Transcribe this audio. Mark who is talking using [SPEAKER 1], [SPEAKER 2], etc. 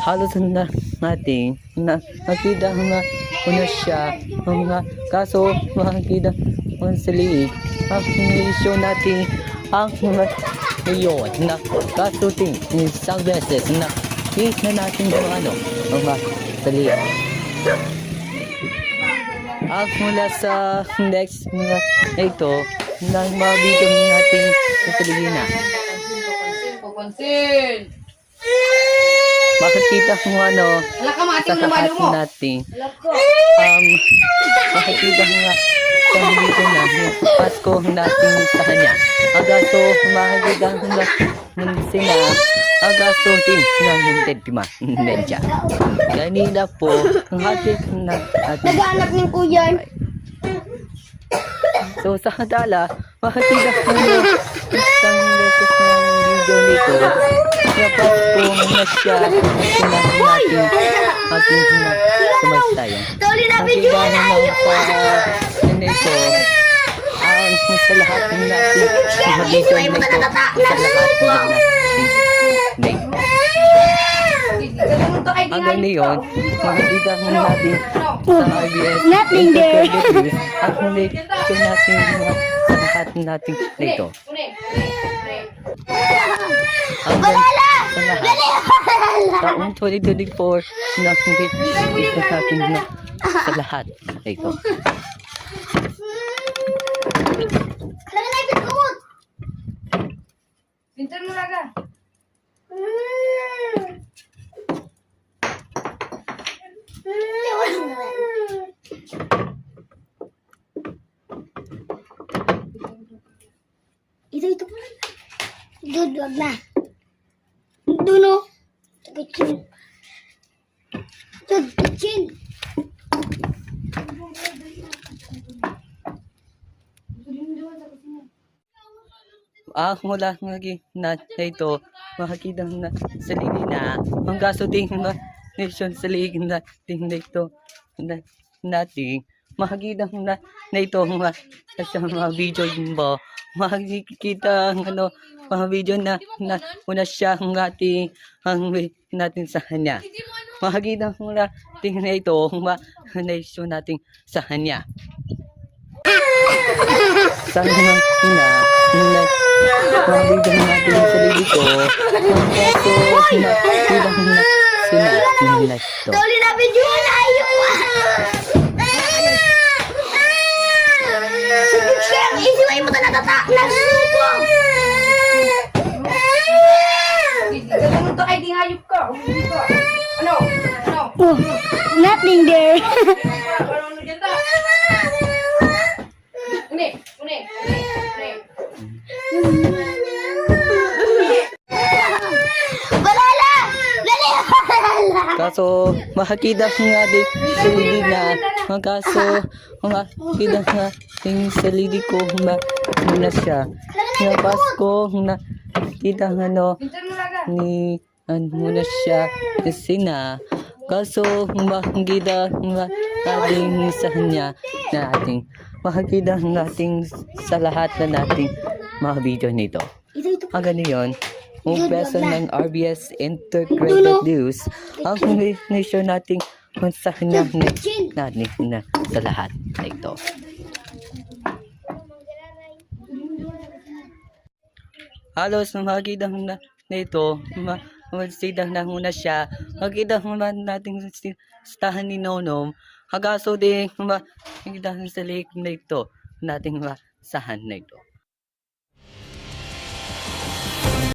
[SPEAKER 1] halos na natin na makita nga una siya mga kaso makikita sa liig ang issue natin ang mga ngayon na kaso ting isang beses na na natin yung mga sa liig ang mula sa next mga ito ng mga video natin sa Pilipina. Makikita mo sa lahat natin makikita mo nga sa dito na Pasko natin sa kanya agaso makikita mo nga sila agaso din ng dedma medya kanina po ang ating
[SPEAKER 2] nag-aanak ng kuyan.
[SPEAKER 1] So sa hadala makikita mo isang beses ng video nito na Pasko na siya sinabi natin ating sumasayan. Makikita mo nito ang sa lahat ng natin sa video nito sa lahat ng natin hanggang ngayon makikita mo natin sa RBS
[SPEAKER 2] Nothing there.
[SPEAKER 1] at muli ito natin sa lahat natin nito hanggang sa lahat taong 2024 na muli ito natin na sa lahat ito.
[SPEAKER 2] Pintar mo laga. Ito. Dude, wag na. Duno. Kitchen. Dude, kitchen.
[SPEAKER 1] Mula na ito makikita na sa ligi na ang gaso ding nation sa ligi na ding ito na natin makikita na ito sa mga video mo makikita mga video na una siya ang ating natin sa kanya makikita na ting na ito nation natin sa kanya sana mabigyan natin sa libi ko ang kaso bilang sinabihan ito.
[SPEAKER 2] Dali na video na ayo. Isiway mo talaga nagsubo. Ganun to ay di hayop ka. Ano? Nothing there. Ano dyan ta? Uni.
[SPEAKER 1] Kaso makikita nga din sa lidi na kaso makikita nga din sa lidi ko na siya na Pasko na kita ni muna siya sina kaso makikita nga natin sa kanya na ating makikita natin sa lahat na nating mga video nito hanggang ngayon ang beso ng RBS Integrated News ang nation nating sa kanya na sa lahat na ito. Halos makikita na ito magsidang na muna siya makikita natin sa tahan ni Nonom hagaso din makikita sa lake na ito nating sahan na ito.